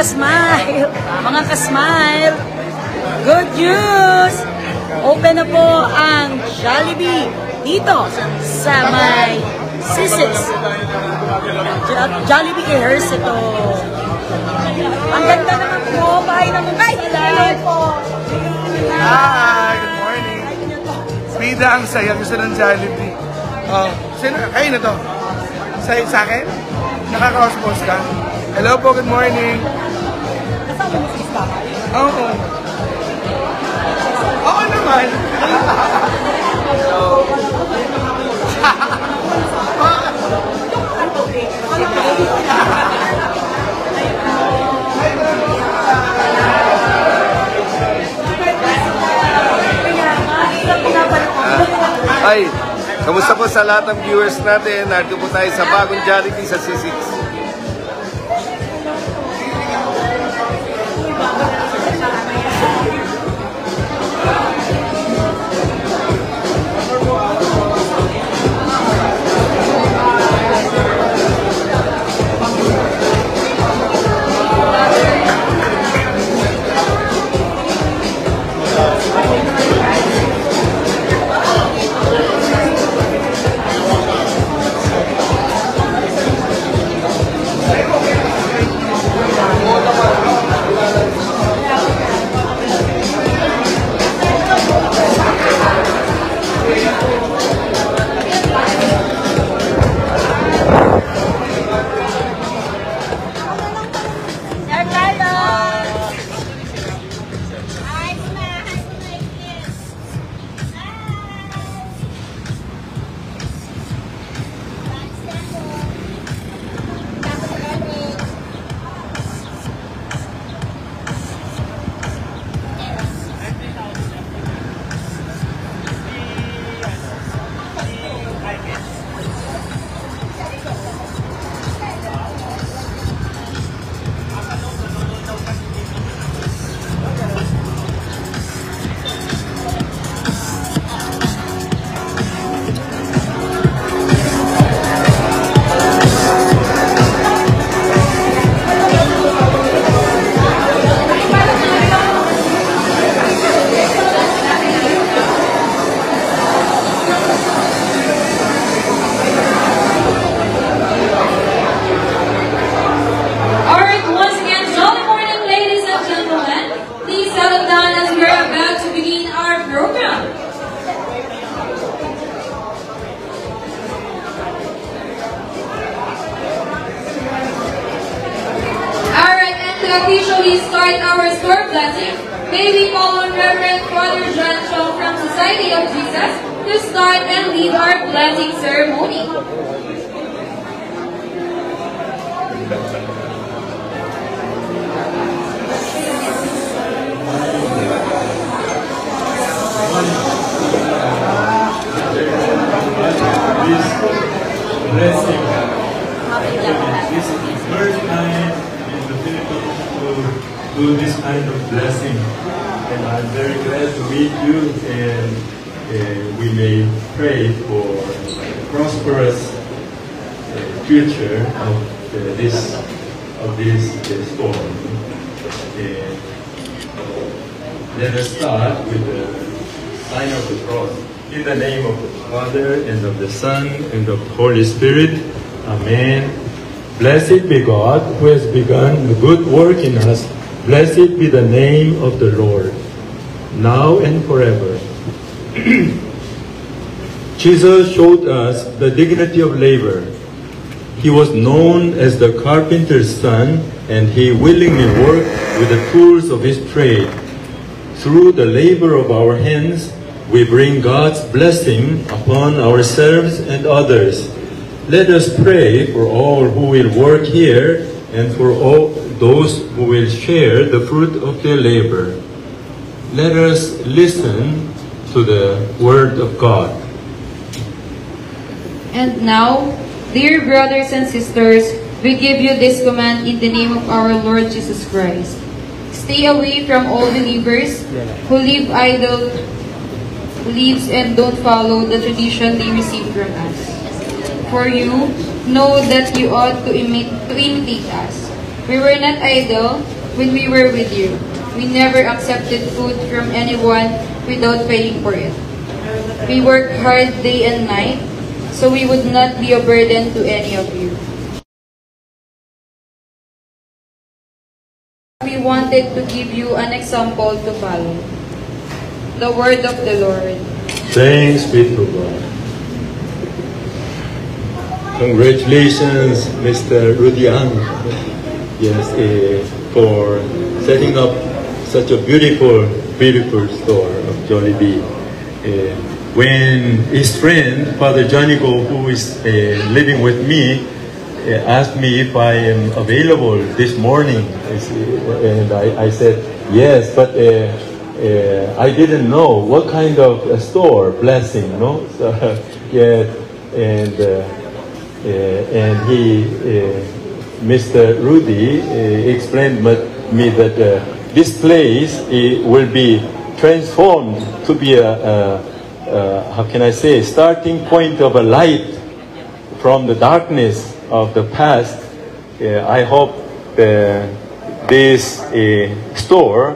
kasmile, mga kasmile, good news! Open na po ang Jollibee dito sa may Sisix. Jollibee Airs ito. Ang ganda naman po, bahay naman. Hello po! Hi! Good morning! Bida ang saya, gusto ng Jollibee. Sino? Kayo na to? Sa akin? Nakaka-house ka? Hello po, good morning! Kasama mo sa isbaka? Oo. Oo naman! Ay, kamusta po sa lahat ng viewers natin? Narito po tayo sa bagong Jollibee sa C6. Officially start our store blessing, may we call on Reverend Father John Shaw from Society of Jesus to start and lead our blessing ceremony. This blessing, this is the first time in the Philippines to do this kind of blessing, and I'm very glad to meet you, and we may pray for prosperous future of this storm. Let us start with the sign of the cross. In the name of the Father, and of the Son, and of the Holy Spirit. Amen. Blessed be God, who has begun a good work in us. Blessed be the name of the Lord, now and forever. Jesus showed us the dignity of labor. He was known as the carpenter's son, and he willingly worked with the tools of his trade. Through the labor of our hands, we bring God's blessing upon ourselves and others. Let us pray for all who will work here and for all those who will share the fruit of their labor. Let us listen to the word of God. And now, dear brothers and sisters, we give you this command in the name of our Lord Jesus Christ. Stay away from all believers who live idle lives and don't follow the tradition they received from us. For you know that you ought to imitate us. We were not idle when we were with you. We never accepted food from anyone without paying for it. We worked hard day and night, so we would not be a burden to any of you. We wanted to give you an example to follow. The word of the Lord. Thanks be to God. Congratulations, Mr. Rudian. Yes, for setting up such a beautiful store of Jollibee. When his friend, Father Janigo, who is living with me, asked me if I am available this morning, and I said yes, but I didn't know what kind of a store, blessing, no? So, yeah, and he, Mr. Rudy, explained me that this place will be transformed to be how can I say, starting point of a light from the darkness of the past. I hope this store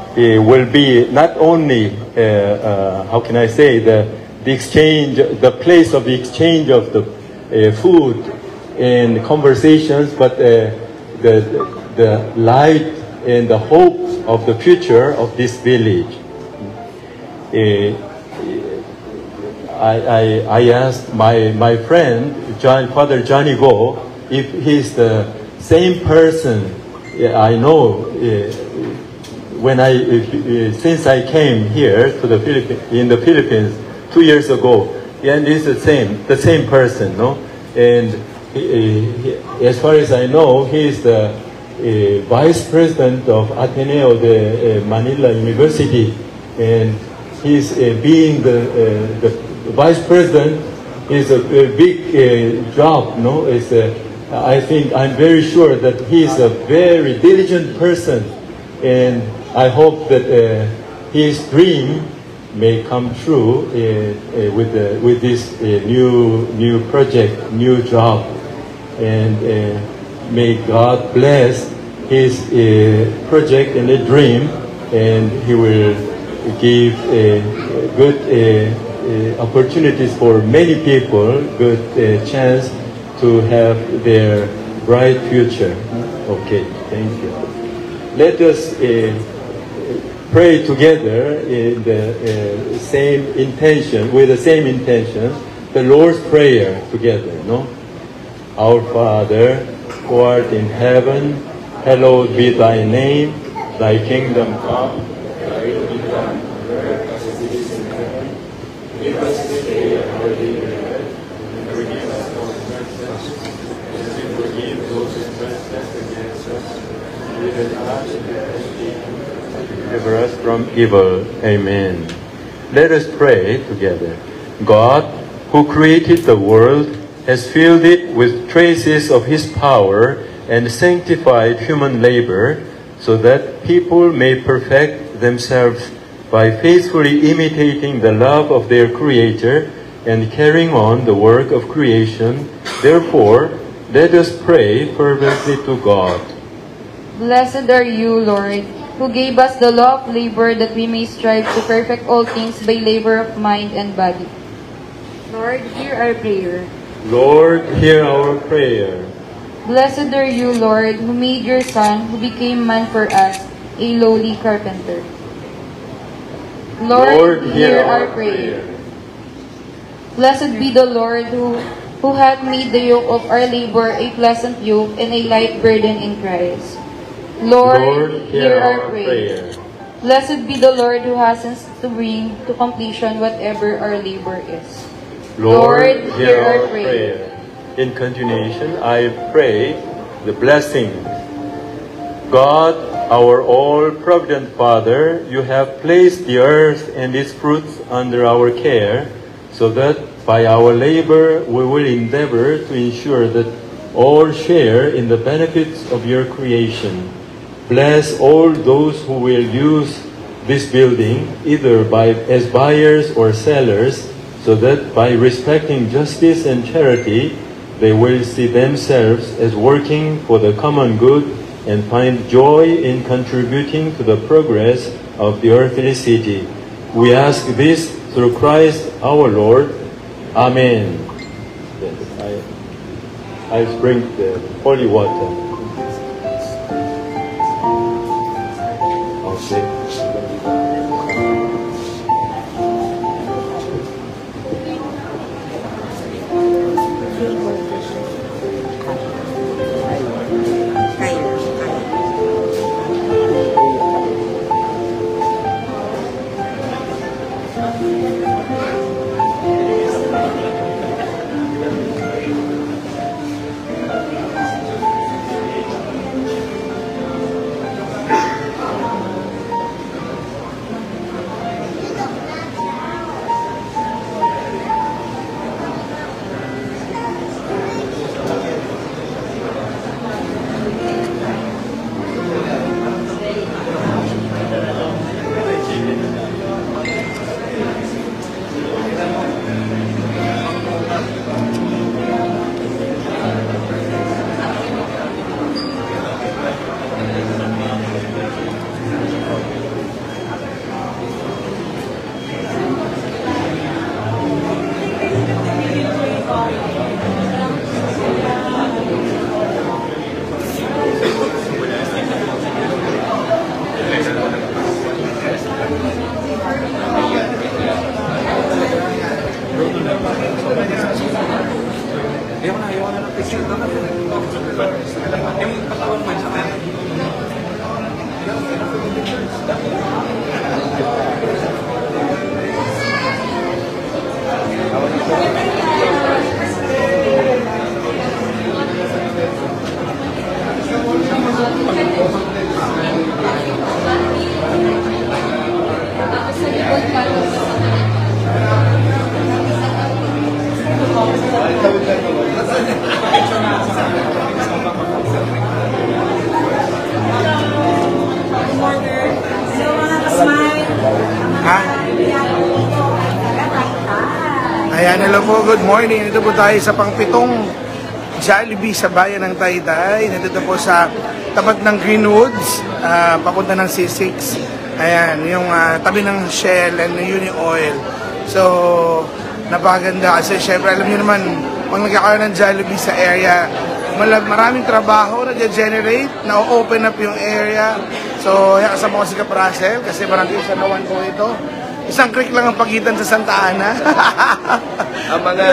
will be not only how can I say, the exchange, the place of the exchange of the food and conversations, but the light and the hope of the future of this village. I asked my friend, Father Johnny Go, if he's the same person I know when since I came here to the Philippines 2 years ago, and he's the same person, no? And as far as I know, he's the vice president of Ateneo de Manila University, and he's being the vice president is a big job, no? It's I'm very sure that he's a very diligent person, and I hope that his dream may come true with this new project, new job, and may God bless his project and a dream, and he will give good opportunities for many people, good chance to have their bright future. Okay, thank you. Let us pray together in the same intention, with the same intention, the Lord's Prayer together, no? Our Father, who art in heaven, hallowed be thy name, thy kingdom come, thy will be done on earth as it is in heaven. Give us this day our daily bread, and forgive us our trespasses, as we forgive those who trespass against us. And lead us not into temptation, but deliver us from evil. Amen. Let us pray together. God, who created the world, has filled it with traces of His power and sanctified human labor, so that people may perfect themselves by faithfully imitating the love of their Creator and carrying on the work of creation. Therefore, let us pray fervently to God. Blessed are you, Lord, who gave us the law of labor, that we may strive to perfect all things by labor of mind and body. Lord, hear our prayer. Lord, hear our prayer. Blessed are you, Lord, who made your Son, who became man for us, a lowly carpenter. Lord, hear our prayer. Blessed be the Lord, who hath made the yoke of our labor a pleasant yoke and a light burden in Christ. Lord, hear our prayer. Blessed be the Lord, who hastens to bring to completion whatever our labor is. Lord, hear our prayer. In continuation, I pray the blessing. God, our all-provident Father, you have placed the earth and its fruits under our care, so that by our labor we will endeavor to ensure that all share in the benefits of your creation. Bless all those who will use this building, either as buyers or sellers, so that by respecting justice and charity, they will see themselves as working for the common good and find joy in contributing to the progress of the earthly city. We ask this through Christ our Lord. Amen. Yes, I bring the holy water. Okay. Ayan, hello po, good morning. Ito po tayo sa pang-pitong Jollibee sa bayan ng Taytay. Nandito po sa tapat ng Greenwoods, papunta ng C6. Ayan, yung tabi ng Shell and Uni Oil. So, napakaganda kasi syempre alam niyo naman, pag nagkakaroon ng Jollibee sa area, maraming trabaho na-generate, na-open up yung area. So, yan kasama ko si Kap Russell kasi maraming sa nawan ko ito. Isang click lang ang pagitan sa Santa Ana. Ang mga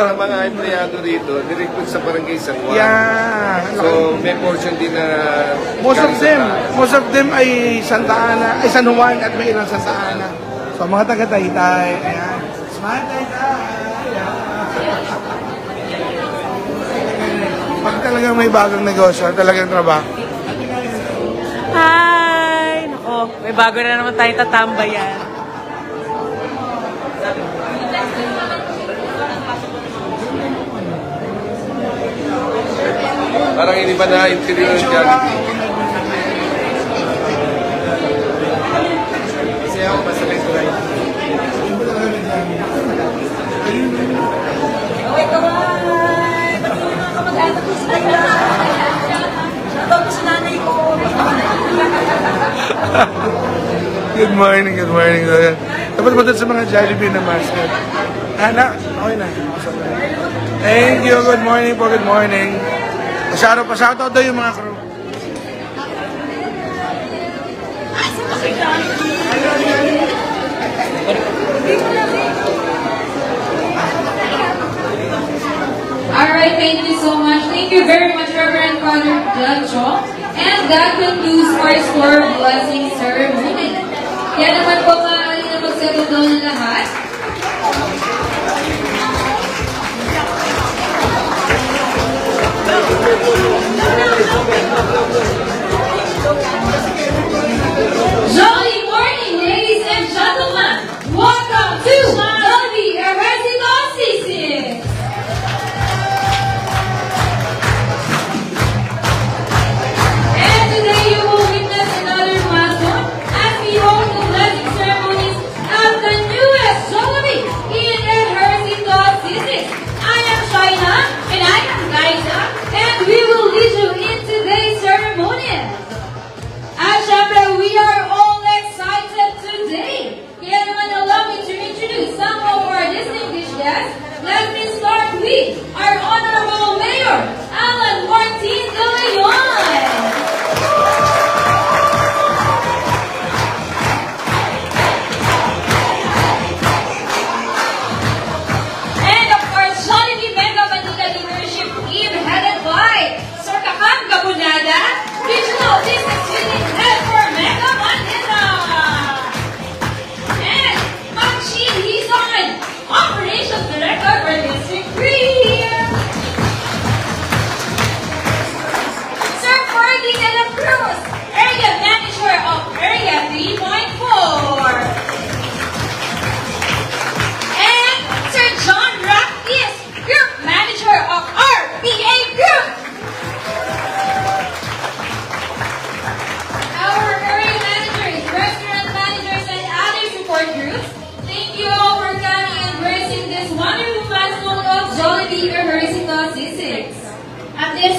ang mga empleyado rito, directed sa Barangay San Juan. Yeah. So, may portion din na... Most of them ay Santa Ana, ay San Juan at may ilang Santa Ana. So, mga taga-Taytay. Ayan. Smile Taytay. Pag talagang may bagong negosyo, talagang trabaho. Hi! Nako, may bago na naman tayong tatambayan. Parang hindi ba na interior ng Jollibee? Kasi ako masalay ko rin. Wait, kawai! Pati yung mga kamag-anak ko sa kanya. Shoutout ko sa nanay ko. Good morning, good morning. Dapat ba doon sa mga Jollibee na mascot? Anak, okay na. Thank you, good morning po, good morning. Shoutout daw yung mga crew. Alright, thank you so much. Thank you very much, Reverend Father Blancho. And that concludes our store blessing ceremony. Yan naman po maaari na magsettle down ng lahat. Jolly morning, ladies and gentlemen. Welcome to Jollibee Ejercito C6. And today you will witness another milestone as we hold the blessing ceremonies of the newest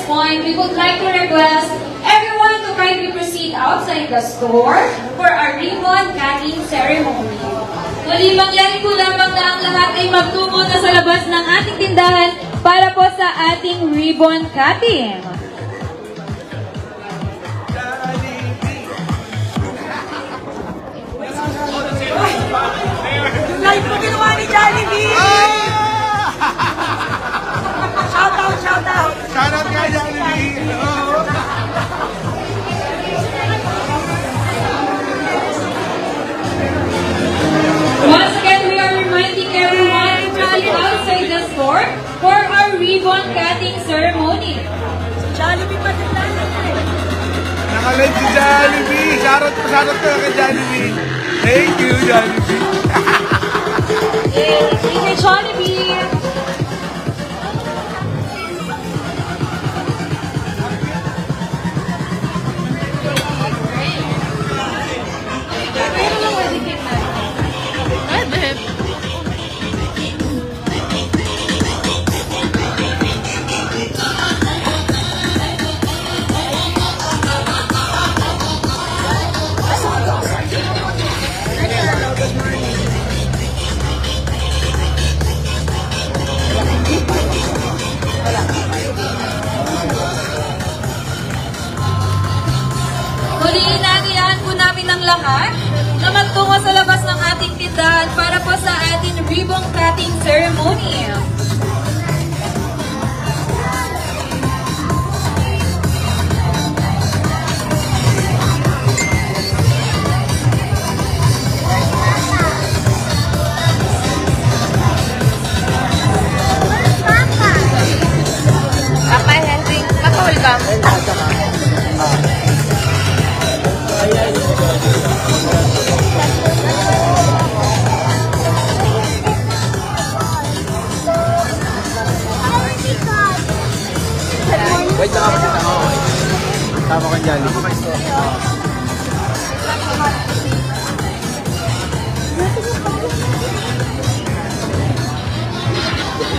point, we would like to request everyone to kindly proceed outside the store for our ribbon cutting ceremony. Muli, mangyari po lamang na ang lahat ay magtungo na sa labas ng ating tindahan para po sa ating ribbon cutting. Yung live mo ginawa ni Jollibee! Shout out, shout out! Shout out kay Jollibee! Hello! Once again, we are reminding everyone to rally outside the store for our ribbon cutting ceremony. Jollibee pa din lang. Nakalive si Jollibee! Shout out ko kay Jollibee! Thank you, Jollibee! Yay! Thank you, Jollibee! Muli, inaanyayahan po namin ang lahat na magtungo sa labas ng ating tindahan para po sa ating ribbon cutting ceremony. Wait lang ako dito. Tama ka dyan.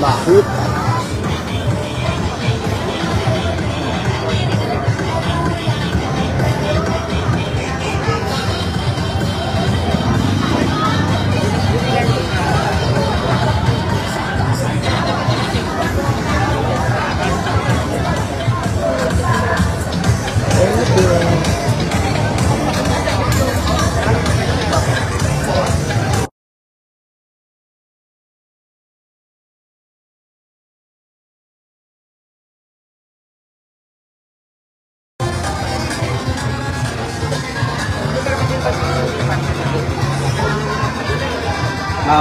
Bakit?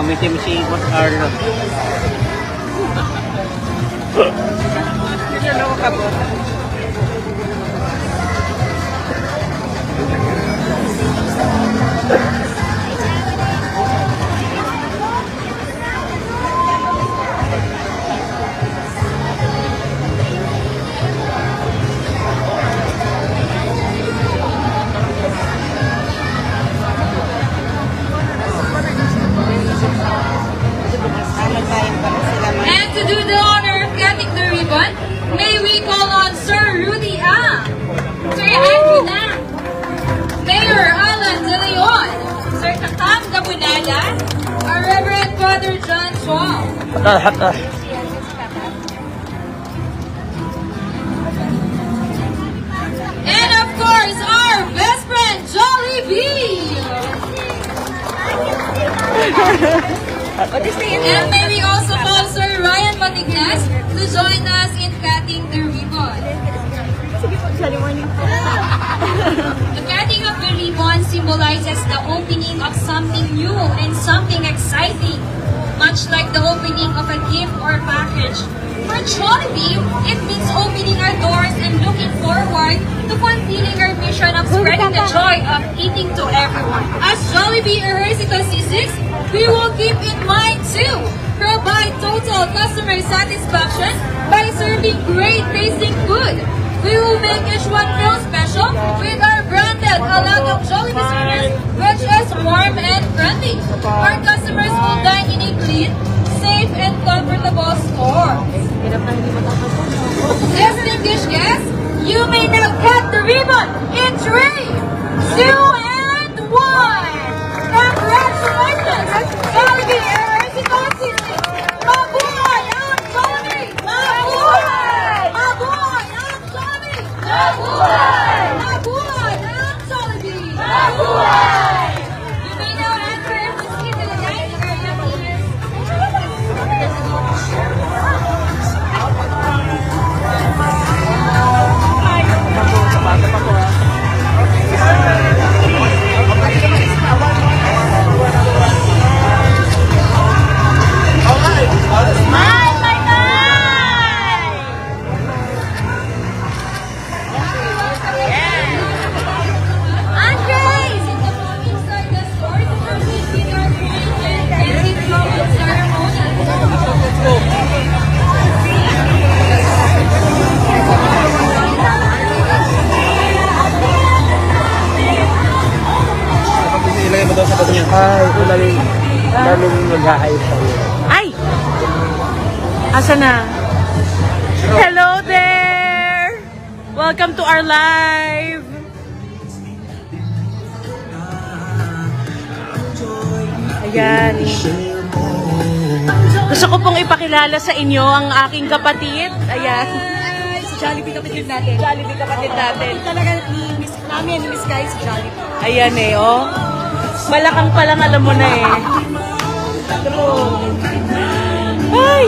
Misi-misi Boss Carlo. Hindi na ako kabot. And to do the honor of cutting the ribbon, may we call on Sir Rudy A, Sir Andrew Na, Mayor Alan De Leon, Sir Takam Gabunala, our Reverend Father John Chuang. And of course, our best friend, Jollibee! And may we also call Sir Ryan Matignas to join us in cutting the ribbon. The cutting of the ribbon symbolizes the opening of something new and something exciting, much like the opening of a gift or package. For Jollibee, it means opening our doors and looking forward to fulfilling our mission of spreading the joy of eating to everyone. As Jollibee Ejercito C6, we will keep in mind to provide total customer satisfaction by serving great tasting food. We will make each one feel special with our branded Alagang Jollibee service, which is warm and friendly. Our customers will dine in a clean, safe, and comfortable store. Distinguished guests, you may now cut the ribbon in 3, 2, and 1. Congratulations, Jollibee University! Mabuhay ang Jollibee! Mabuhay! Mabuhay ang Jollibee! Mabuhay! Mabuhay ang Jollibee! Mabuhay! You may now enter and proceed to the dining area, please. Ay! Asa na? Hello there! Welcome to our live! Ayan. Gusto ko pong ipakilala sa inyo ang aking kapatid. Ayan. Si Jollibee kapatid natin. Jollibee kapatid natin. Talaga ni Miss namin, ni Miss Guy, si Jollibee. Ayan eh, oh. Malakang pa lang, alam mo na eh. Ay!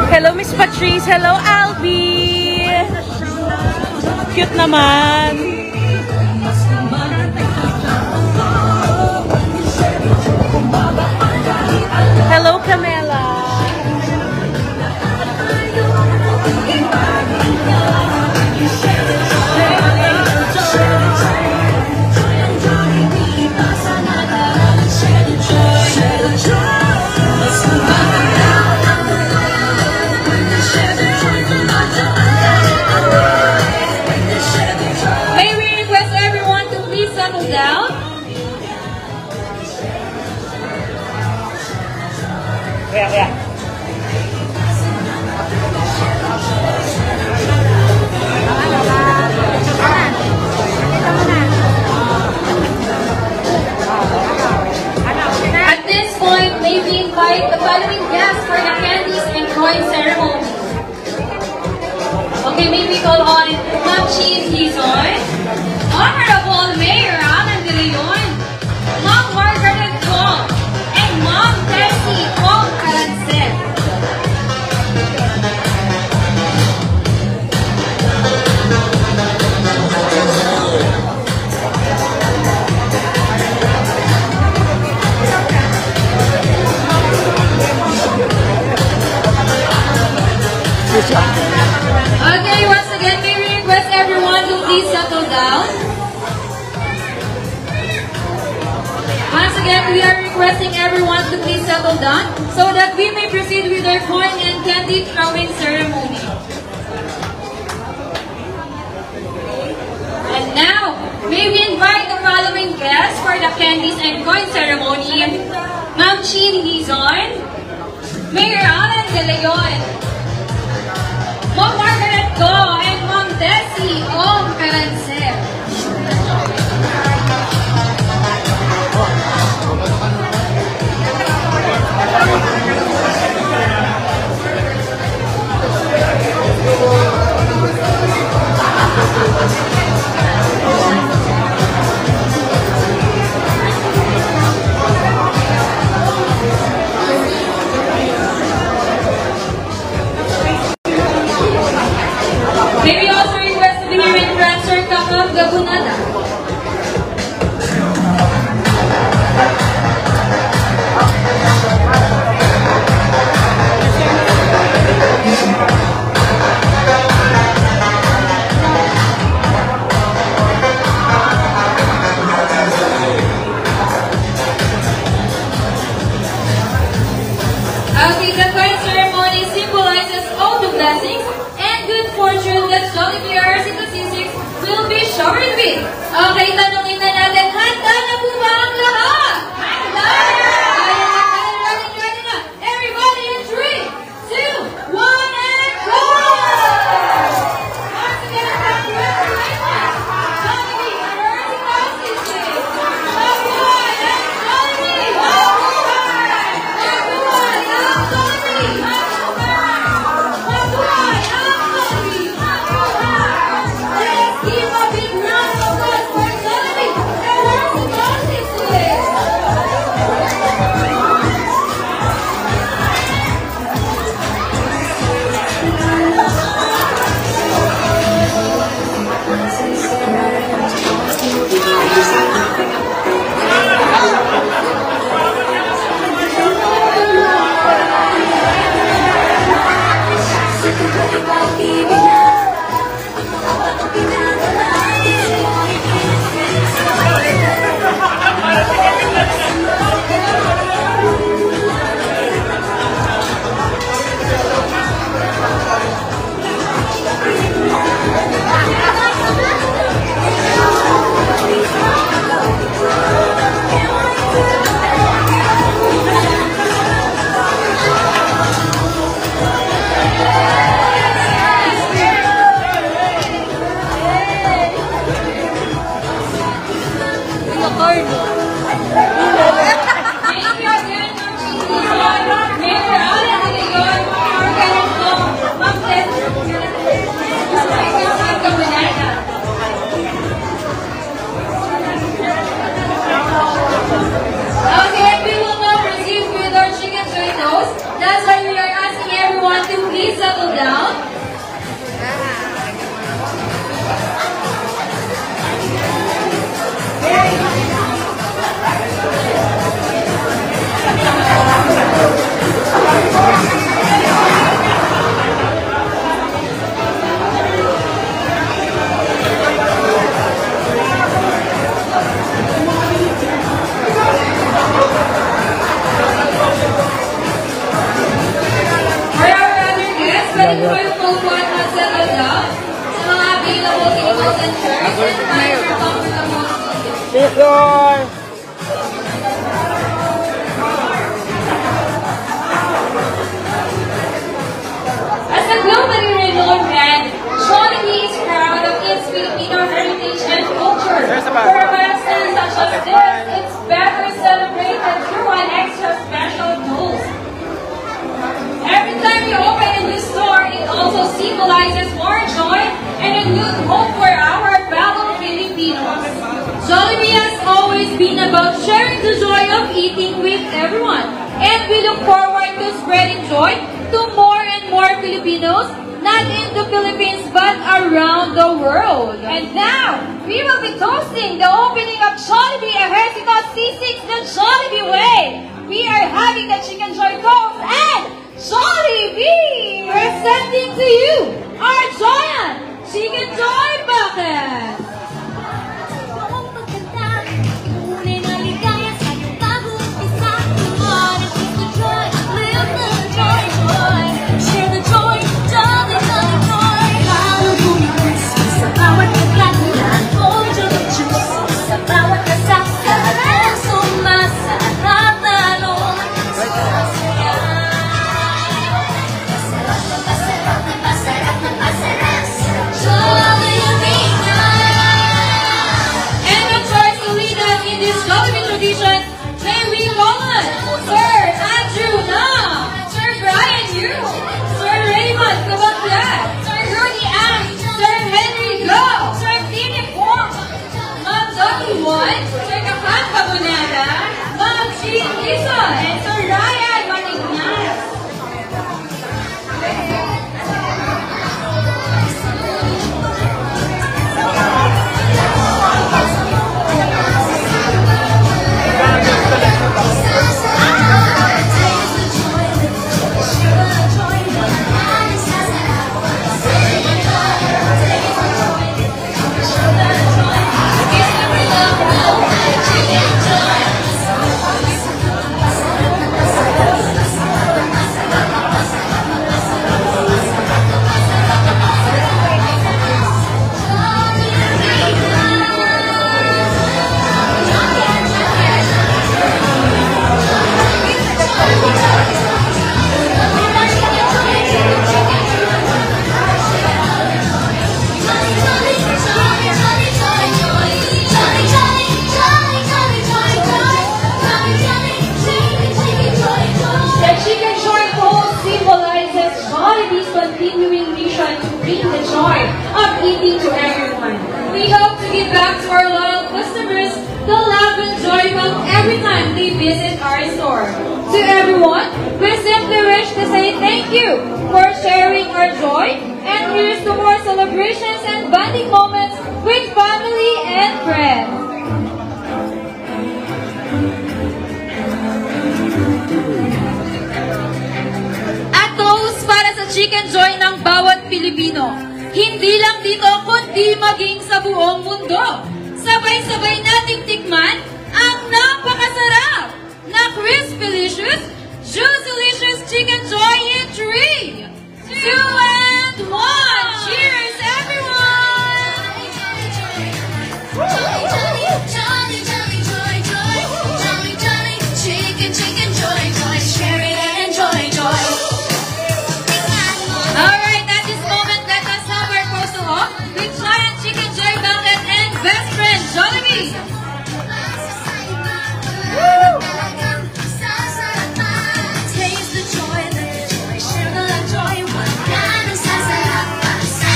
Hello, Miss Patrice. Hello, Albi. Cute naman. Hello, Camela. May we request everyone to please settle down? At this point, may we invite the following guests for the candies and coin ceremony. Okay, may we call on Ma'am Chin Dizon, Honorable Mayor Alan De Leon, Ma'am Margaret Kong, and Ma'am Tessie Kong Carancel. Okay, once again, may we request everyone to please settle down. Once again, we are requesting everyone to please settle down so that we may proceed with our coin and candy throwing ceremony. And now, may we invite the following guests for the candies and coin ceremony. Ma'am Chin Dizon, Mayor Alan De Leon, Ma'am Margaret Go, and Ma'am Tessie Ong Carancel. May we also request the Women Transfer Cup of Gabuna Joy! As a globally renowned brand, Jollibee is proud of its Filipino heritage and culture. For milestones such as this, it's better celebrated through an extra special dose. Every time we open a new store, it also symbolizes more joy and a new hope for our fellow Filipinos. Jollibee has always been about sharing the joy of eating with everyone, and we look forward to spreading joy to more and more Filipinos, not in the Philippines but around the world. And now, we will be toasting the opening of Jollibee Ejército C6 the Jollibee Way. We are having the Chicken Joy Toast and Jollibee! Presenting to you our Joyan Chicken Joy Bucket! To everyone, we simply wish to say thank you for sharing our joy, and here's to more celebrations and bonding moments with family and friends. At toast para sa Chicken Joy ng bawat Pilipino. Hindi lang dito, kundi maging sa buong mundo. Sabay-sabay nating tikman ang napakasarap na crispy-licious, juicy-licious Chicken Joy in 3, 2, and 1! Cheers, everyone! Jolly, jolly, jolly, jolly, joy, joy. Jolly, jolly, chicken, chicken, joy, joy. Share it and enjoy, joy. Alright, at this moment, let us have our photo-op with Giant Chicken Joy Bucket and best friend, Jollibee! Taste the joy, let the joy, share the joy. One kind of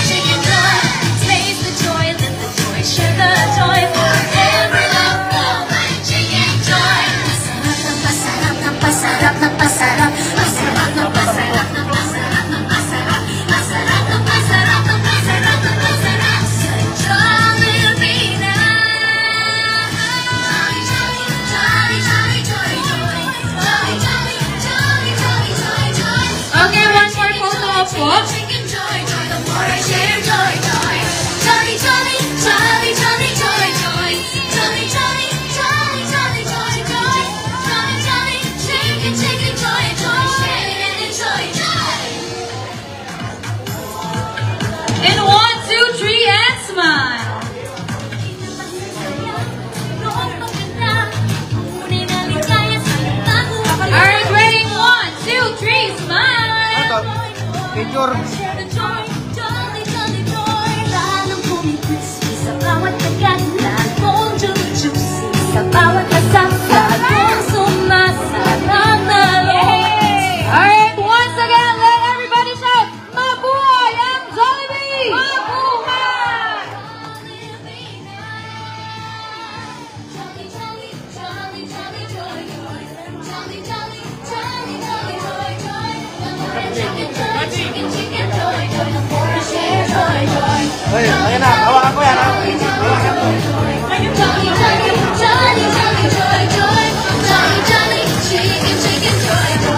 chicken joy. Taste the joy, let the joy, share the joy. Forever love, love, chicken joy. Pasarap na pasarap na pasarap. Pasarap na pasarap na pasarap na pasarap. Pasarap na pasarap na pasarap na pasarap. Sa Jollibee na. Jolly, jolly, jolly, joy, joy. Jolly, jolly, jolly, jolly, joy, joy. Okay, one more photo-op po. Chicken joy, joy, the more I share joy, joy. Jolly, jolly, jolly, jolly, joy, joy. Jolly, jolly, jolly, jolly, joy, joy. Jolly, jolly, chicken, chicken, joy, joy. Share it and enjoy, joy. And 1, 2, 3, and smile! Picture. Jolly, jolly joy. Lalong kumikis sa bawat kagat. Lalong juicy sa bawat asap. Lalong sumasarap na loob. Alright, once again, let everybody shout, Mabuhay ang Jollibee! Mabuhay! Jolly, jolly, jolly, jolly, joy, joy. Jolly, jolly, jolly, jolly, joy, joy. Chicken, joy, chicken, chicken, joy, joy. Share, joy, joy. Ay, ayan na. Hawakan ko yan, ha? Jolly, jolly, jolly, jolly, joy, joy. Jolly, jolly, chicken, chicken, joy, joy.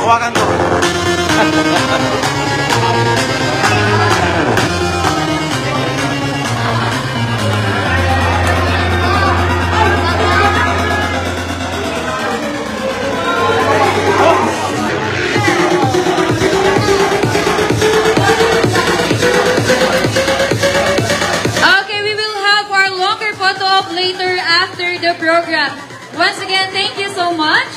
Hawakan ko. Okay, we will have our longer photo op later after the program. Once again, thank you so much.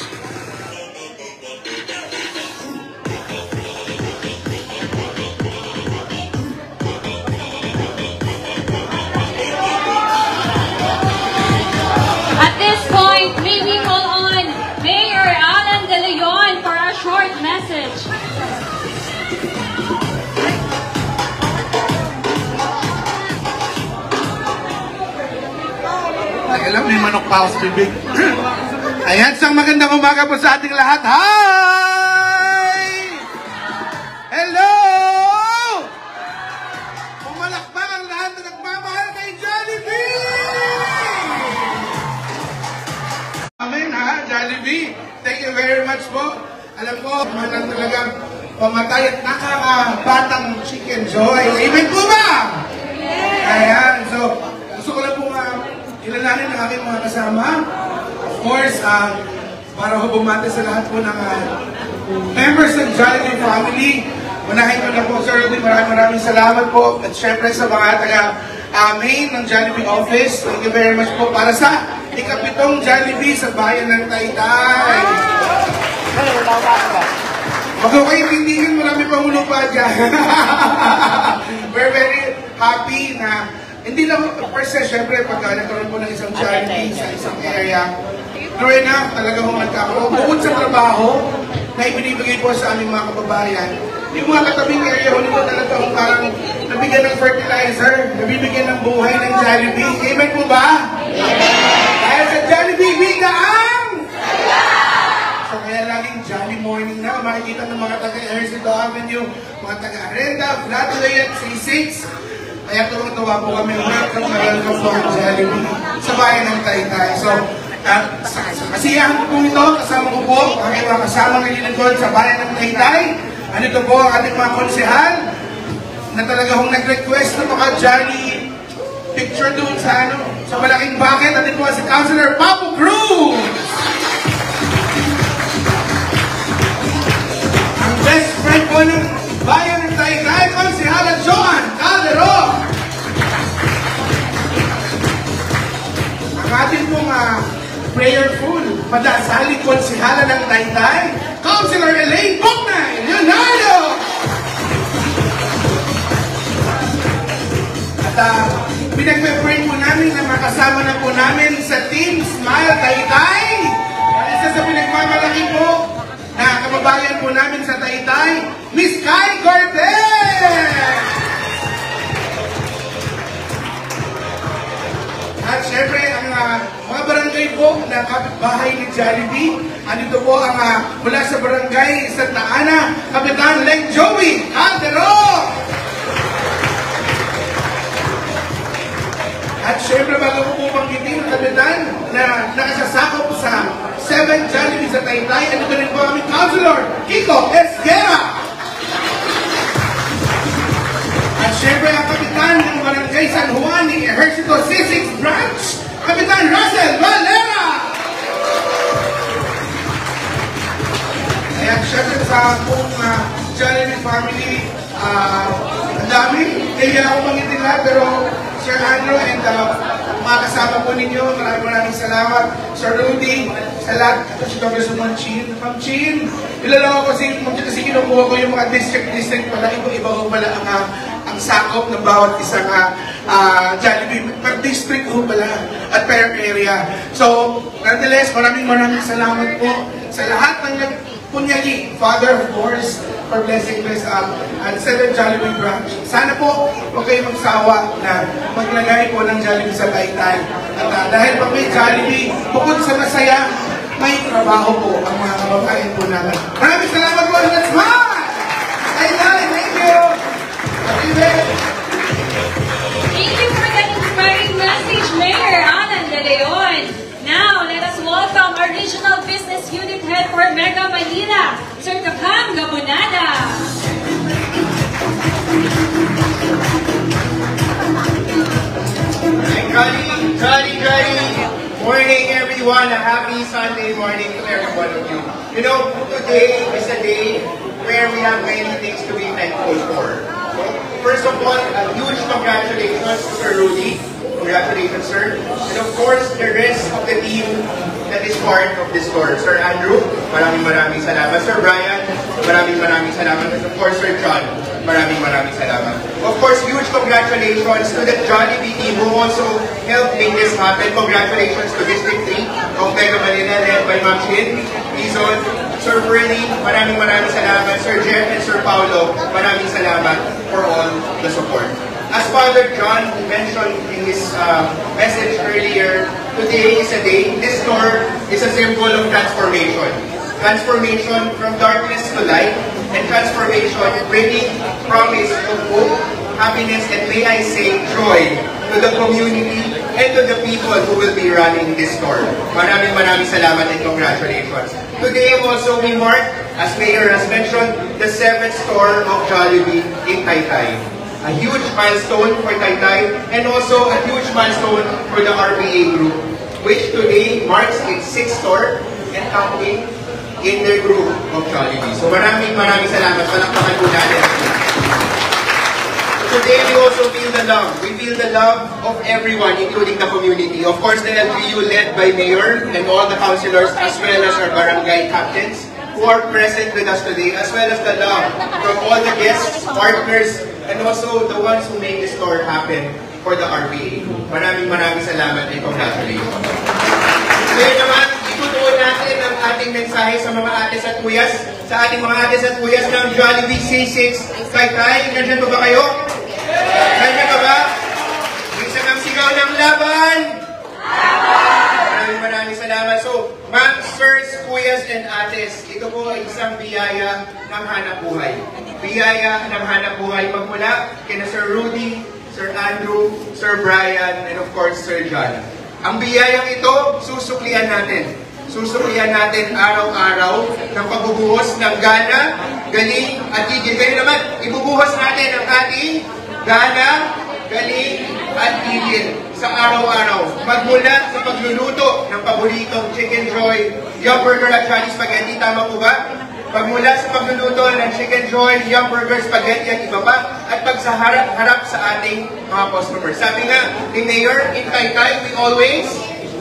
At this point, may we call on Mayor Alan De Leon for a short message. Alam, may manok pa ako sa bibig. Ayan, isang magandang umaga po sa ating lahat. Hi! Hello! Pumalakpak ang lahat na nagmamahal kay Jollibee! Amen ha, Jollibee. Thank you very much po. Alam ko, manang talagang pamatay at nakakabatang chicken joy. Amen po ba? Ayan, so gusto ko lang po kilalanin ang aking mga kasama. Of course, para ho bumati sa lahat po ng members ng Jollibee family. Unahin ko na po, Sir Rudy, maraming salamat po. At syempre sa mga taga-main ng Jollibee office, thank you very much po para sa ikapitong Jollibee sa bayan ng Taytay. Huwag ko kayo tindigin, marami pang ulo pa dyan. We're very happy na hindi lang per se, syempre, pagka nagkaroon po ng isang Jollibee sa isang area, true enough, talaga magkakaroon. Bukod sa trabaho na ibinibigay po sa aming mga kababayan, yung mga katabing area ho nito talaga parang nabigyan ng fertilizer, nabibigyan ng buhay ng Jollibee. Amen po ba? Dahil sa Jollibee, bida ang! So kaya laging Jolly morning na, makikita ng mga taga-Ercito Avenue, mga taga-Arenda, Flatway at C6. Kaya tuwang-tuwa po kami, welcome po ang Jollibee sa bayan ng Taytay. So, sa kasiyahan ko po ito, kasama ko po, ang mga kasamang nililingkod sa bayan ng Taytay. Andito po ang ating mga konsehal na talagang nag-request na maka-Jolly picture doon sa malaking bucket. Andito po si Councilor Papo Cruz! Ang best friend po ng bayan ng Taytay, Konsehala Joan Calderon. Ang ating pong prayerful, padasaling konsehala ng Taytay, Councilor Elaine Boknay Leonardo. At pinag-pray po namin na makasama na po namin sa Team Smile Taytay. Isa sa pinagmamalaki po na kababayan po namin sa Taytay, Miss Kai Cortez! At syempre, ang mga barangay po na kapitbahay ni Jollibee, andito po ang mula sa barangay Santa Ana, Kapitan Leng Joey Calderon! At syempre, bago po banggitin ang kapitan na nakasasakop sa 7 Jollibee sa Taytay, andito rin po aming Councilor Kiko Esguera! At syempre, ang kapitan ng Barangay San Juan ni Ejercito C6 Branch, Kapitan Russell Valera! At syempre sa buong Jollibee family, ang dami. Kaya ako mangitin lahat, pero Sir Andrew and mga kasama po ninyo, maraming salamat. Sir Rudy, sa lahat. Ito si Dr. Suman Chin. Ma'am Chin, ilan ako kasi kinukuha ko yung mga district pala. Iba ko pala ang sakop ng bawat isang Jollibee. Per district ko pala at per area. So, nonetheless, maraming salamat po sa lahat ng Punyagi, Father, of course, for blessing this at 7 Jollibee branch. Sana po, huwag kayo magsawa na maglagay po ng Jollibee sa Taytay. At dahil pag may Jollibee, bukod sa masaya, may trabaho po ang mga kababayan po namin. Maraming salamat po. Let's march! Taytay, thank you! Thank you for that inspiring message, Mayor Alan De Leon. Now, let us welcome our Regional Business Unit Head for Mega Manila, Sir Takam Gabonada. Jolly morning, everyone. A happy Sunday morning to every one of you. You know, today is a day where we have many things to be thankful for. First of all, a huge congratulations to Sir Rudy. Congratulations, sir. And of course, the rest of the team that is part of this tour. Sir Andrew, maraming salamat. Sir Brian, maraming salamat. And of course, Sir John, maraming salamat. Of course, huge congratulations to the Jollibee team who also helped make this happen. Congratulations to District 3 of Mega Manila led by Ma'am Chin, Izon, Sir Fernie, maraming salamat. Sir Jeff and Sir Paulo, maraming salamat for all the support. As Father John mentioned in his message earlier, today is a day, this tour is a symbol of transformation. Transformation from darkness to light, and transformation bringing promise of hope, happiness, and may I say, joy to the community and to the people who will be running this tour. Maraming salamat and congratulations. Today also we mark, as Mayor has mentioned, the 7th tour of Jollibee in Taytay. A huge milestone for Taytay and also a huge milestone for the RBA Group, which today marks its 6th tour and counting in their group of Jollibee. So maraming salamat. Palakpakan po natin. Today we also feel the love. We feel the love of everyone, including the community. Of course, the LGU led by Mayor and all the councilors as well as our barangay captains who are present with us today, as well as the love from all the guests, partners, and also the ones who made this tour happen for the RBA. Maraming salamat and congratulations. Ngayon naman, itutuon natin ang ating mensahe sa mga ates at kuyas, sa ating mga ates at kuyas ng Jollibee C6 Taytay. Nandiyan pa ba kayo? Nandiyan pa ba? Isa ng sigaw ng laban! Maraming salamat. So, ma'am, sirs, kuyas, and ates, ito po ay isang biyaya ng hanap buhay. Biyaya ng hanap buhay magmula kina Sir Rudy, Sir Andrew, Sir Brian, and of course, Sir John. Ang biyayang ito, susuklian natin. Susuklian natin araw-araw ng pagbubuhos ng gana, galing, at igil. Kaya naman, ibubuhos natin ang ating gana, galing, at igil sa araw-araw. Magmula sa pagluluto ng paboritong Chicken Joy, Yum Burger at Johnny Spaghetti. Tama po ba? Pagmula sa pagluluto ng Chicken Joy, Yum Burger, Spaghetti at iba pa, at pagsaharap sa ating mga customers. Sabi nga ni Mayor, in Taytay, we always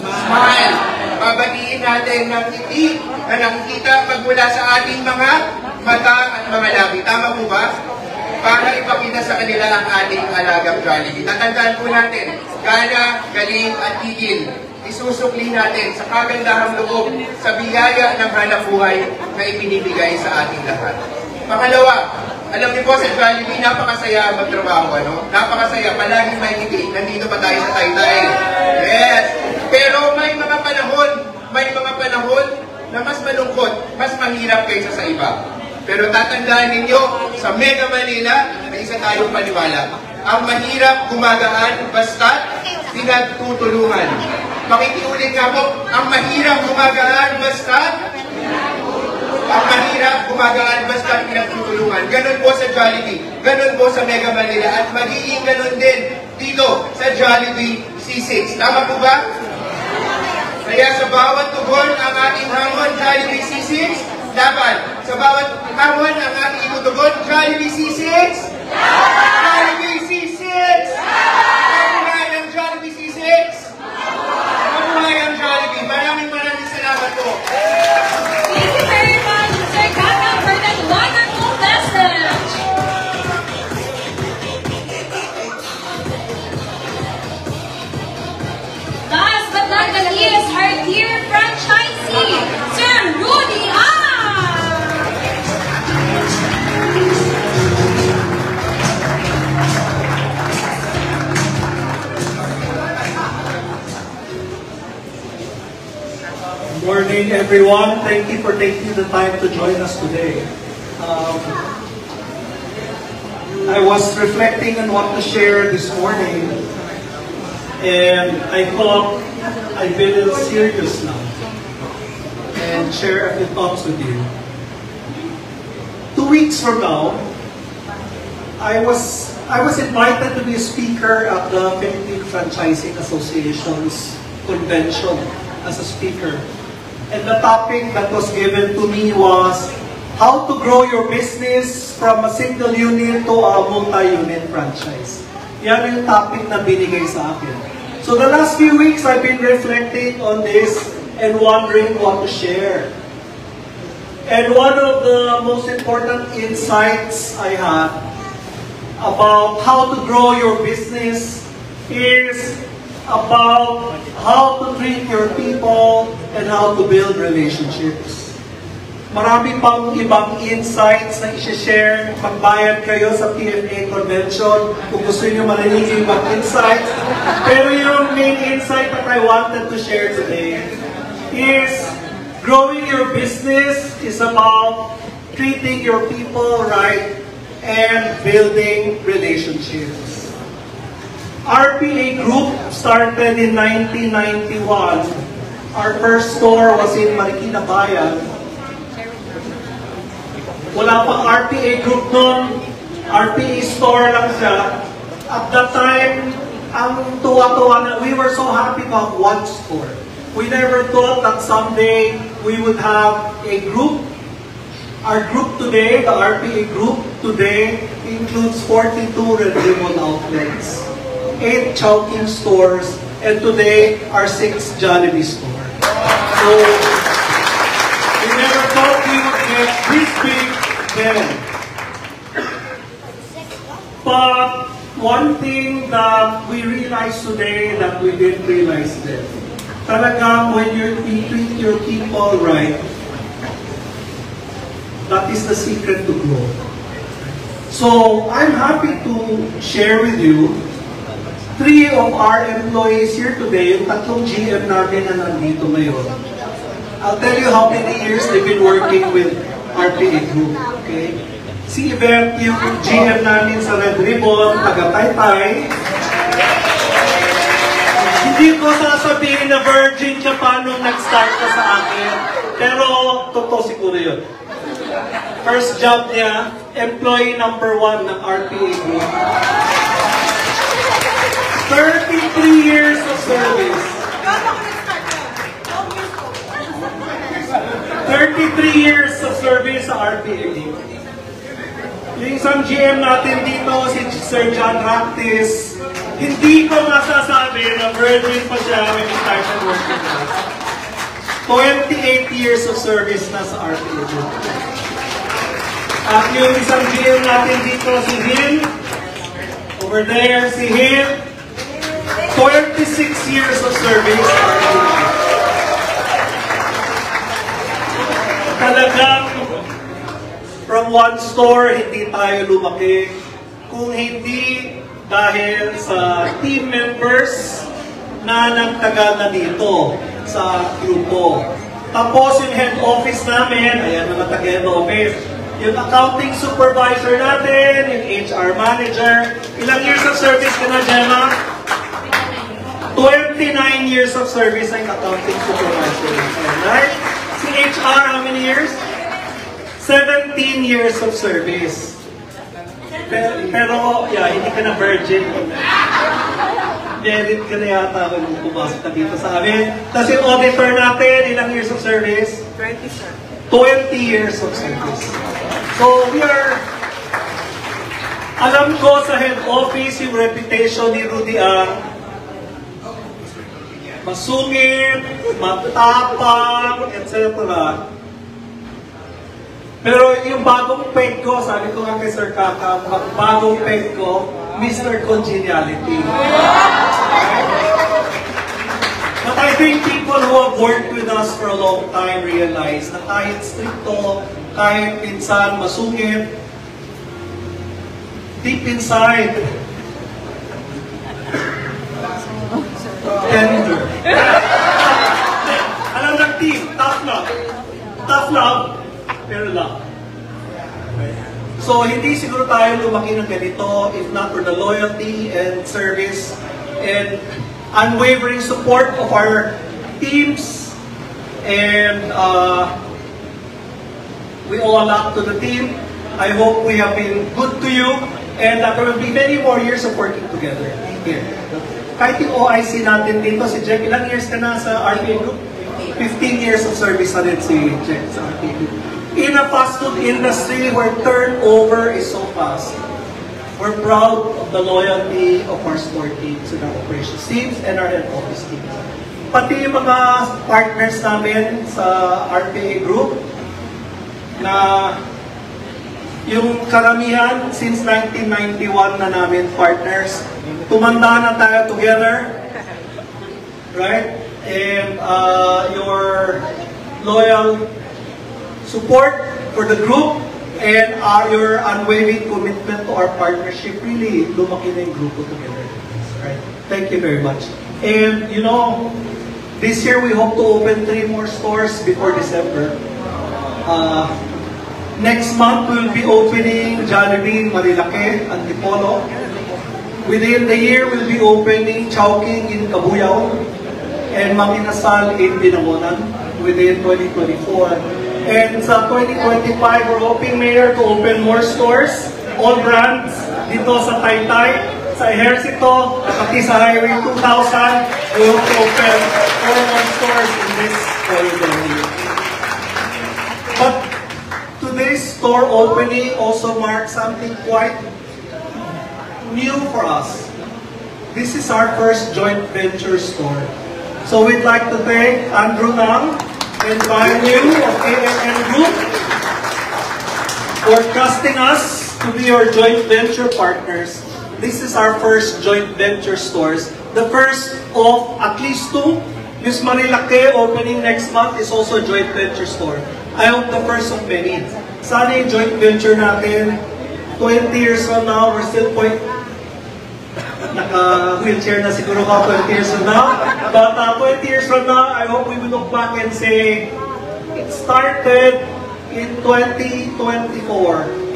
smile. Babatiin natin ng ngiti na nakikita magmula sa ating mga mata at mga labi. Tama po ba? Para ipakita sa kanila ang ating alagang Jollibee. Tatandaan po natin, gana, galing at higil. Isusukli natin sa kagandahang loob, sa biyaya ng hanap buhay na ipinibigay sa ating lahat. Pangalawa, alam niyo po sa Jollibee, napakasaya magtrabaho, ano? Napakasaya, palaging may ngiti. Nandito pa tayo sa Taytay. Yes! Pero may mga panahon na mas malungkot, mas mahirap kaysa sa iba. Pero tatandaan ninyo, sa Mega Manila, may isa tayong paniwala. Ang mahirap gumagaan basta pinagtutulungan. Makikiulit nga po, ang mahirap gumagaan basta pinagtutulungan. Ganon po sa Jollibee, ganon po sa Mega Manila, at magiging ganon din dito sa Jollibee C6. Tama po ba? Kaya sa bawat tugon ang ating hamon, Jollibee C6, dapat sa bawat hamon ang ating itutugon, Jollibee C6! Jollibee C6! Mabuhay ang Jollibee C6! Mabuhay ang Jollibee! Maraming salamat po morning, everyone. Thank you for taking the time to join us today. I was reflecting on what to share this morning, and I thought I'd be a little serious now and share a few thoughts with you. 2 weeks from now, I was invited to be a speaker at the Philippine Franchising Association's convention as a speaker. And the topic that was given to me was how to grow your business from a single unit to a multi-unit franchise. Yan yung topic na binigay sa akin. So the last few weeks, I've been reflecting on this and wondering what to share. And one of the most important insights I had about how to grow your business is about how to treat your people and how to build relationships. Marami pang ibang insights na i-share. Magbayad kayo sa PFA Convention kung gusto niyo marinig yung ibang insights. Pero yung main insight that I wanted to share today is growing your business is about treating your people right and building relationships. RPA Group started in 1991. Our first store was in Marikina Bayan. Wala pang RPA Group noon, RPA store lang siya. At that time, ang tuwa-tuwa na, we were so happy to have one store. We never thought that someday we would have a group. Our group today, the RPA Group today, includes 42 Red Ribbon outlets, 8 Chowking stores, and today, our 6th Jollibee store. So, we never thought we would get this big then. But one thing that we realize today that we didn't realize then, talagang when you treat your people right, that is the secret to grow. So, I'm happy to share with you 3 of our employees here today, yung 3 GM natin na nandito ngayon. I'll tell you how many years they've been working with RPA Group. Okay? Si Yvette, yung GM namin sa Red Ribbon, taga-Taytay. Hindi ko sasabihin na virgin siya paano nag-start ka sa akin. Pero, totoo siguro yun. First job niya, employee number 1 ng RPA Group. 33 years of service. 33 years of service sa RPA Group. Yung isang GM natin dito, si Sir John Ractis, hindi ko masasabi na virgin pa siya when he started working with us. 28 years of service na sa RPA Group. At yung isang GM natin dito, si Hin, over there, si Hin, 26 years of service. Talagang from one store, hindi tayo lumaki. Kung hindi dahil sa team members na nagtagal na dito sa grupo. Tapos yung head office namin, ayan mga taga-head office, yung accounting supervisor natin, yung HR manager. Ilang years of service ka na, Gemma? 29 years of service ang accounting supervisor. Right? Si HR, how many years? 17 years of service. Pero yeah, hindi ka na virgin. Merit ka na yata kung pumasok ka dito sa amin. Tapos yung auditor natin, ilang years of service? 20, sir. 20 years of service. So we are, alam ko sa head office yung reputation ni Rudy Ang, masungit, matapang, etc. Pero yung bagong peg ko, sabi ko nga kay Sir Kaka, bagong peg ko, Mr. Congeniality. But I think people who have worked with us for a long time realize na kahit stricto, kahit minsan masungit, deep inside, tender. Alam ng team, tough love. love. Tough love, pero love. Okay. So, hindi siguro tayo lumaki ng ganito if not for the loyalty and service and unwavering support of our teams. And we owe a lot to the team. I hope we have been good to you and that there will be many more years of working together here. Kahit yung OIC natin dito, si Jack, ilang years ka na sa RPA Group? 15 years of service na rin si Jack sa RPA Group. In a fast food industry where turnover is so fast, we're proud of the loyalty of our store teams and our operations teams and our head office teams. Pati yung mga partners namin sa RPA Group na yung karamihan since 1991 na namin partners, tumanda na tayo together, right? And your loyal support for the group and your unwavering commitment to our partnership really lumaki na yung grupo together. Right? Thank you very much. And you know, this year we hope to open 3 more stores before December. Next month, we will be opening Jollibee, Marilake, Antipolo. Within the year, we'll be opening Chowking in Cabuyao and Manginasal in Binangonan within 2024. And sa 2025, we're hoping, Mayor, to open more stores, all brands, dito sa Taytay, sa Ejercito, pati sa Highway 2000, we hope to open 4 more stores in this corridor here. But today's store opening also marks something quite new for us. This is our first joint venture store. So we'd like to thank Andrew Nang and Banyu of AMN Group for trusting us to be your joint venture partners. This is our first joint venture stores. The first of at least 2. This Marilake opening next month is also a joint venture store. I hope the first of many. Sana yung joint venture natin, 20 years from now, we're still naka-wheelchair na siguro ka 20 years from now. But 20 years from now, I hope we will look back and say, it started in 2024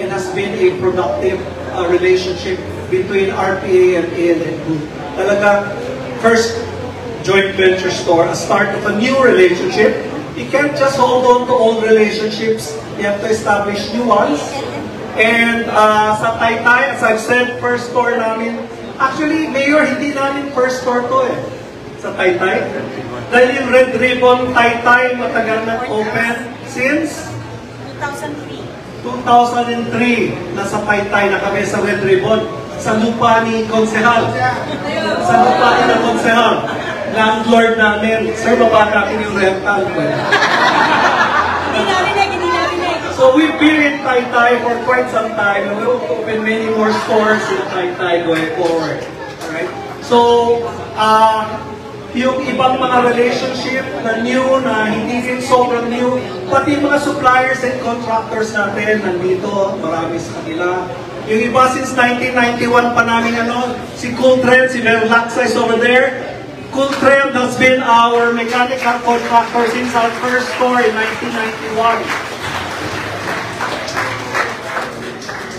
and has been a productive relationship between RPA and AMN Group. Talaga, first joint venture store, a start of a new relationship. You can't just hold on to old relationships. You have to establish new ones. And sa Taytay, as I've said, first store namin. Actually, Mayor, hindi namin first store to eh. Sa Taytay. Dahil yung Red Ribbon Taytay, matagal na open since 2003. 2003. Nasa Taytay na kami sa Red Ribbon. Sa lupa ni Konsehal. Sa lupa ni Konsehal. Landlord namin. Sir, baba natin yung rental. So we've been in Taytay for quite some time and we will open many more stores in Taytay going forward. Alright? So, yung ibang mga relationship na new, na hindi rin sobrang new, pati mga suppliers and contractors natin nandito, marami sa kanila. Yung iba since 1991 pa namin si Cooltrend, si Verlaxa is over there. Cooltrend has been our mechanical contractor since our first store in 1991.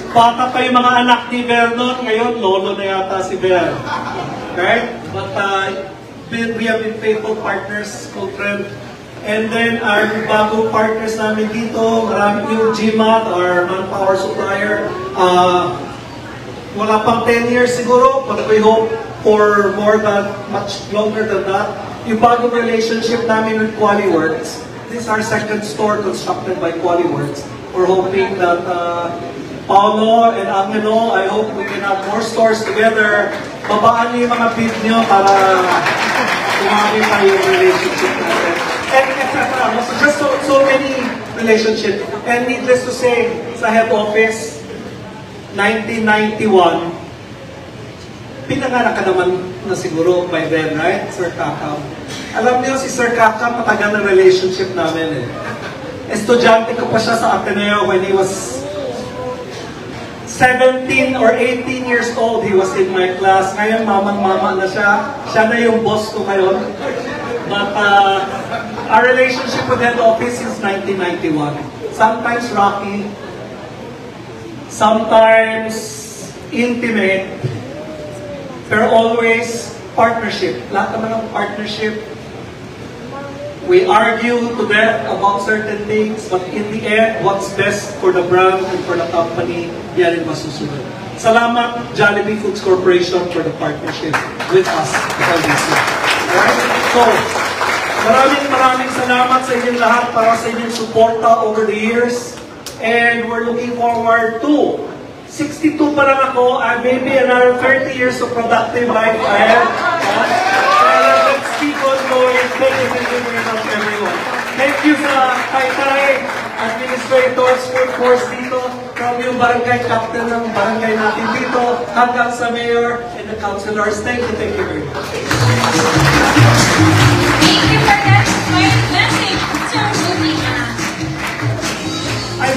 Bata pa yung mga anak ni Vernon, ngayon lolo na yata si Ver. Right? But we have been faithful partners, Cooltrend. And then our bagong partners namin dito, marami yung GMAT, our manpower supplier. Wala pang 10 years siguro, but we hope for much longer than that. Yung bagong relationship namin with QualiWorks. This is our second store constructed by QualiWorks. We're hoping that Paolo and Angelo, I hope we can have more stores together. Babaan niyo yung mga bid niyo para tumami pa yung relationship natin. And etc. Just so many relationships. And needless to say, sa head office, 1991, pinanganak ka naman na siguro by then, right? Sir Kakam. Alam niyo, si Sir Kakam, matagal na relationship namin eh. Estudyante ko pa siya sa Ateneo when he was 17 or 18 years old. He was in my class. Ngayon, mamang-mama na siya. Siya na yung boss ko ngayon. But our relationship with head office since 1991. Sometimes rocky, sometimes intimate, pero always partnership. Lahat naman ng partnership. We argue to death about certain things, but in the end, what's best for the brand and for the company, yan ang masusunod. Salamat, Jollibee Foods Corporation, for the partnership with us. Alright? So, maraming salamat sa inyong lahat para sa inyong suporta over the years. And we're looking forward to 62 pa lang ako, and maybe another 30 years of productive life ahead. Let's keep on going. Thank you very much, everyone. Thank you sa Taytay administrators, food force dito, from yung barangay captain ng barangay natin dito, hanggang sa mayor and the councilors. Thank you very much. Thank you for that inspiring message, Sir Rudy. Ay,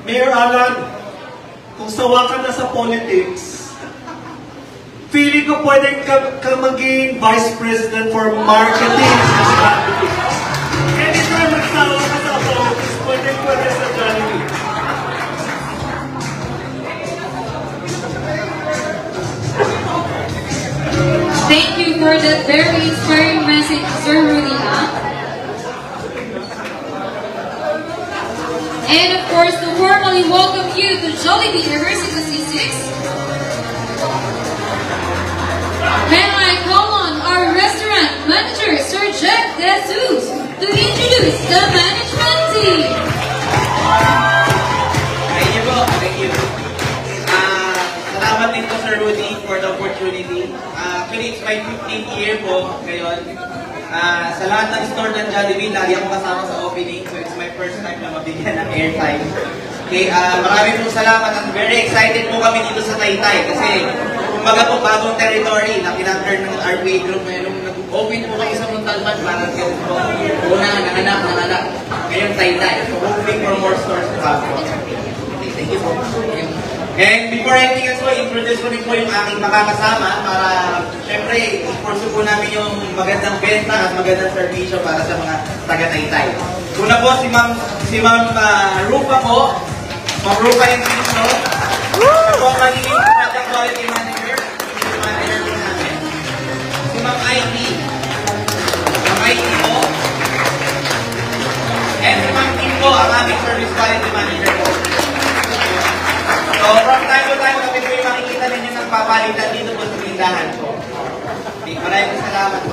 Mayor Alan, kung sawa ka na sa politics, feeling ko pwede ka maging Vice President for Marketing sa strategy. Anytime nagsawa ka sa politics, pwede sa Jollibee. Thank you for that very inspiring message, Sir Rudy. And of course, to formally welcome you to Jollibee University C6. May I call on our restaurant manager, Sir Jack De Jesus, to introduce the management team. Thank you. Salamat din po, Sir Rudy, for the opportunity. Actually, it's my 15th year po ngayon. Sa lahat ng store ng Jollibee, lagi ako kasama sa opening. So it's my first time na mabigyan ng airtime. Okay, maraming po salamat at very excited po kami dito sa Taytay. Kasi, kumbaga po, bagong territory na kinakter ng RPA Group ngayon. Nung nag-open po kayo sa Montalban, parang ganun po. Una, nanganak. Ngayon, Taytay. So hoping for more stores to have po. Okay, thank you po. And before anything else po, introduce ko rin po yung aking makakasama para syempre, i-pursue po namin yung magandang benta at magandang servisyo para sa mga taga-Taytay. Una po, si Ma'am Rupa po. Ma'am Rupa yung dito. Siya po ang magiging product quality manager. Yung manager po namin. Si Ma'am IT. Ma'am IT po. And si Ma'am Kim po, ang aming service quality manager po. So, from time to time, kami po yung makikita ninyo ng papalitan dito po sa tindahan po. Okay, maraming salamat po.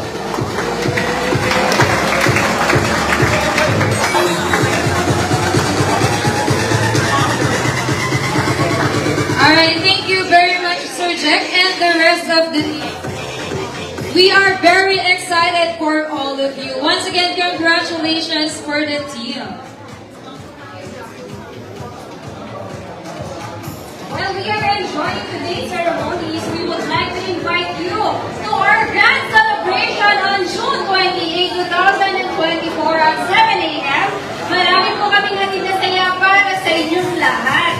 Alright, thank you very much, Sir Jack, and the rest of the team. We are very excited for all of you. Once again, congratulations for the team. While we are enjoying today's ceremonies, we would like to invite you to our grand celebration on June 28, 2024 at 7 a.m. Marami po kaming hatid na saya para sa inyong lahat.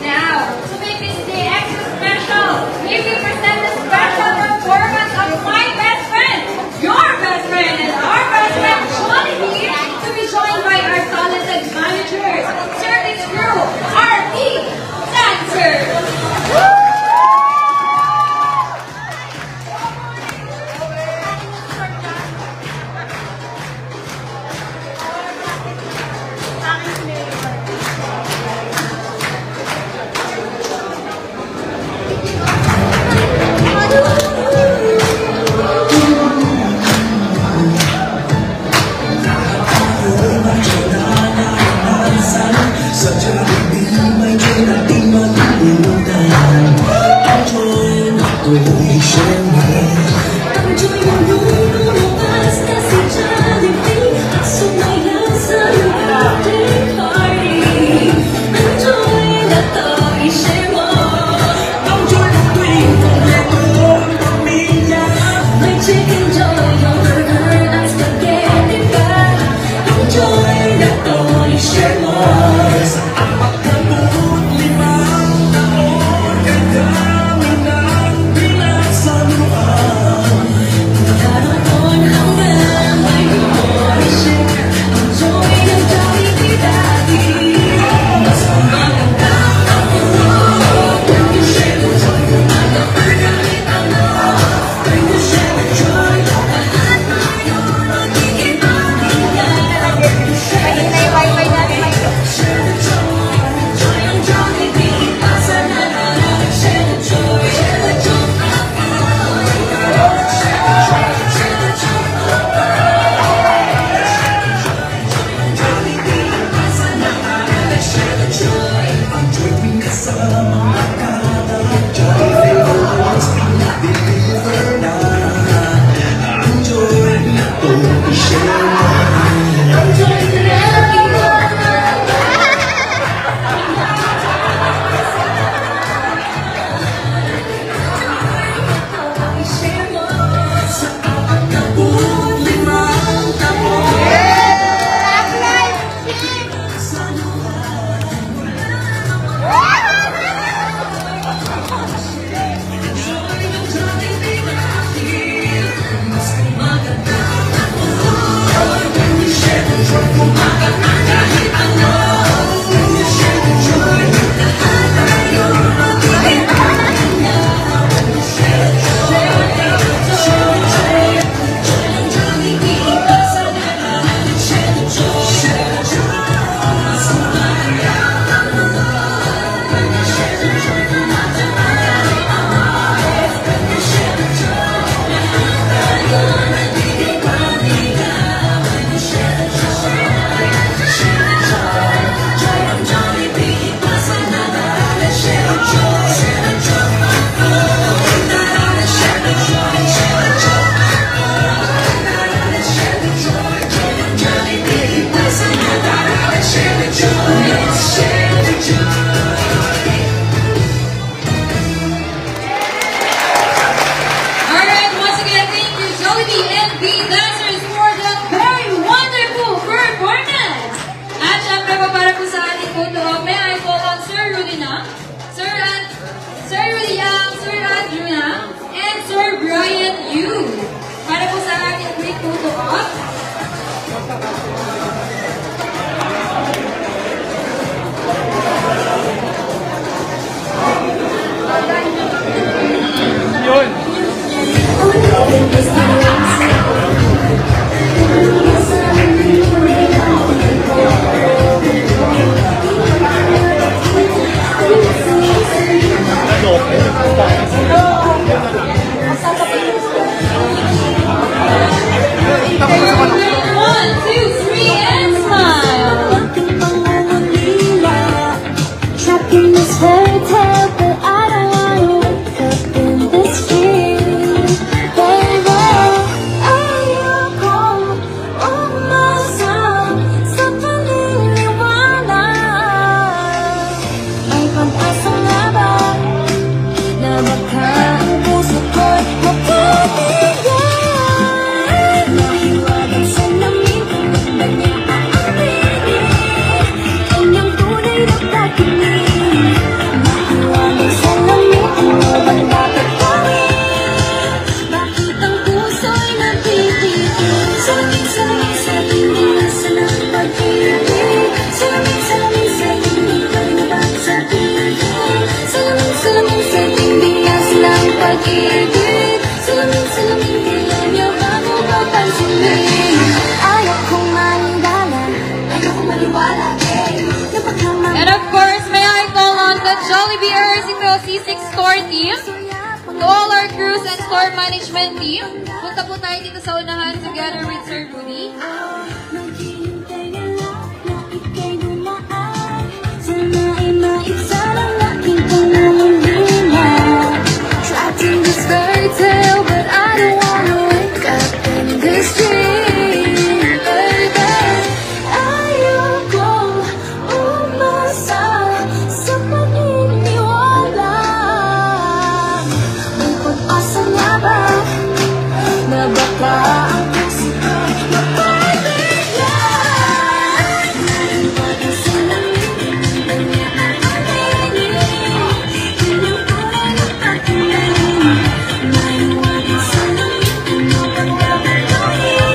Now, to make this day extra special, may we present the special performance of my best friend, your best friend, and our best friend, Jollibee, to be joined by our talented managers, service crew, our team, dancers. Alright, once again, thank you, Jollibee and the dancers for that very wonderful performance! At syempre pa para po sa ating photo op, may I call on Sir Rudy na, Sir Rudy Yang, Sir Andrew na, and Sir Brian Yu. Para po sa ating quick photo op. One, two, three, and smile. Trapped in this fairy tale, but I don't wanna wake up in this dream, baby. Ayoko umasa sa paniniwala. May pag-asa nga ba na baka ang puso ko'y mapabigyan? Mahiwagang sa lamig ng kanyang aaminin, kanyang tunay na pag-ibig. Mahiwagang sa lamig, ano bang dapat gawin? Bakit ang puso'y nabibigil? Salamig sa iniwasan ng pag-ibig. Salamig sa hindi ko rin nabasabihin. Salamig sa iniwasan ng pag-ibig. Salamig di niya bago papansinin. Ayaw kong maniwala, na baka And of course, may I call on the Jollibee Ercito C6 store team, to all our crews and store management team. Punta po tayo dito sa unahan together with Sir Rudy. naghihintay na lang na ika'y dumaan. Sana ay maisalang aking pangungulila. Trapped in this fairy tale, but I don't wanna wake up in this dream, baby. Ayoko umasa sa paniniwala. May pag-asa nga ba na baka ang puso ko'y mapabigyan? Mahiwagang sa lamig ng kanyang aaminin, kanyang tunay na pag-ibig. Mahiwagang sa lamig, ano bang dapat gawin?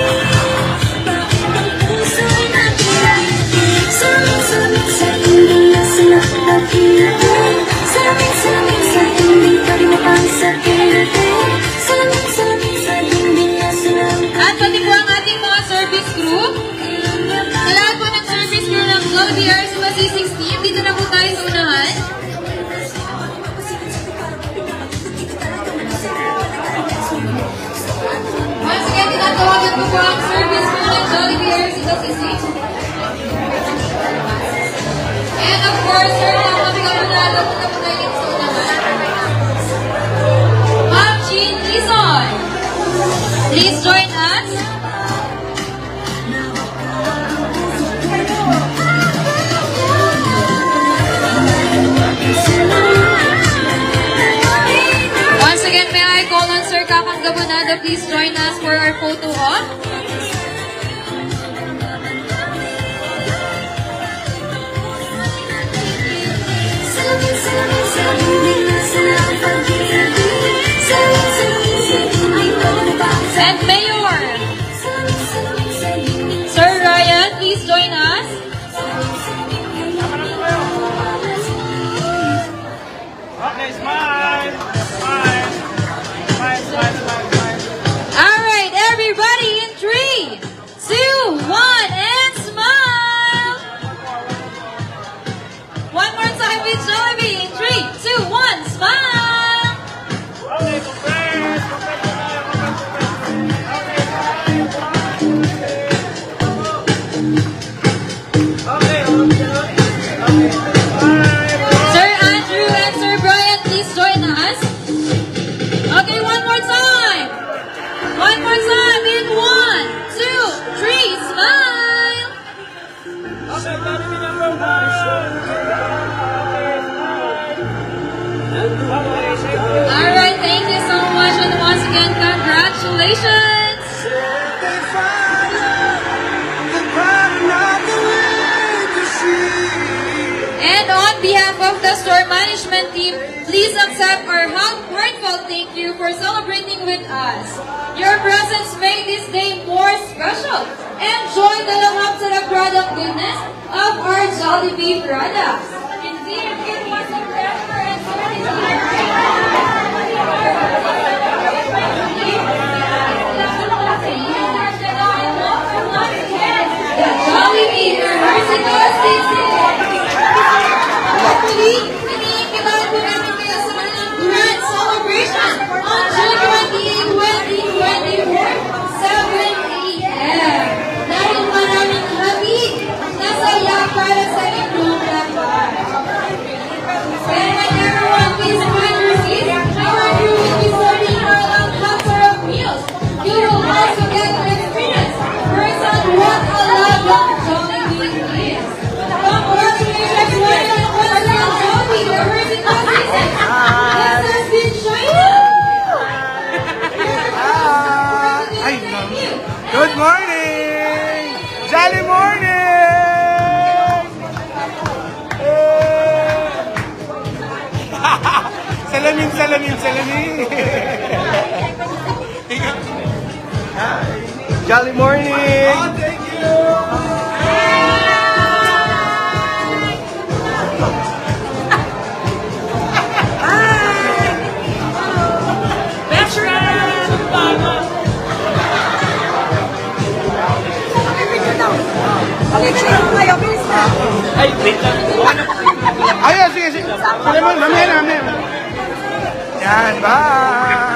Bakit ang puso'y nabibigil? Salamig sa iniwasan ng pag-ibig. Salamig sa hindi ka rin mapansabihin. Salamig sa hindi niyasan ng At pati po ang ating mga service crew. Sa lahat po ng service crew ng Jollibee Ercito C6 team, dito na po tayo sa unahan. Once again, tinatawagan po po ang service crew ng Jollibee Ercito C6. And of course, sir, kami kapunado, punta po tayo dito sa unahan. Ma'am Jean Lison, please join us. Once again, may I call on Sir Kakang Gabonado, please join us for our photo op. Salamig sa hindi niyasan ng pag-ibig. Salamig sa hindi ko nabasabihin. And Mayor, Salamig sa hindi Sir Ryan, please join us. Okay, smile! Smile! Smile, smile, smile, smile. Alright, everybody in 3, Alright, thank you so much, and once again, congratulations! And on behalf of the store management team, please accept our heartfelt thank you for celebrating with us. Your presence made this day more special. Enjoy the lahap to the product goodness of our Jollibee products. Indeed, it was a pleasure and the Jollibee University Station. Hopefully, pinigilala po namin kayo sa kanilang grand celebration on June 28, 2024, 7 a.m. Dahil maraming habig na saya para sa inyong lahat. And everyone, please find your seats. Our crew will be serving our culture of meals. You will also get to experience firsthand what a love of Jollibee is. Congratulations, welcome to the Jollibee University season. This has been China. Good morning! Jolly morning! Salamin, salamin, salamin! Jolly morning! Oh, thank you! Ayun, sige, sige. Salamin, mamaya na, mamaya. Yan, bye!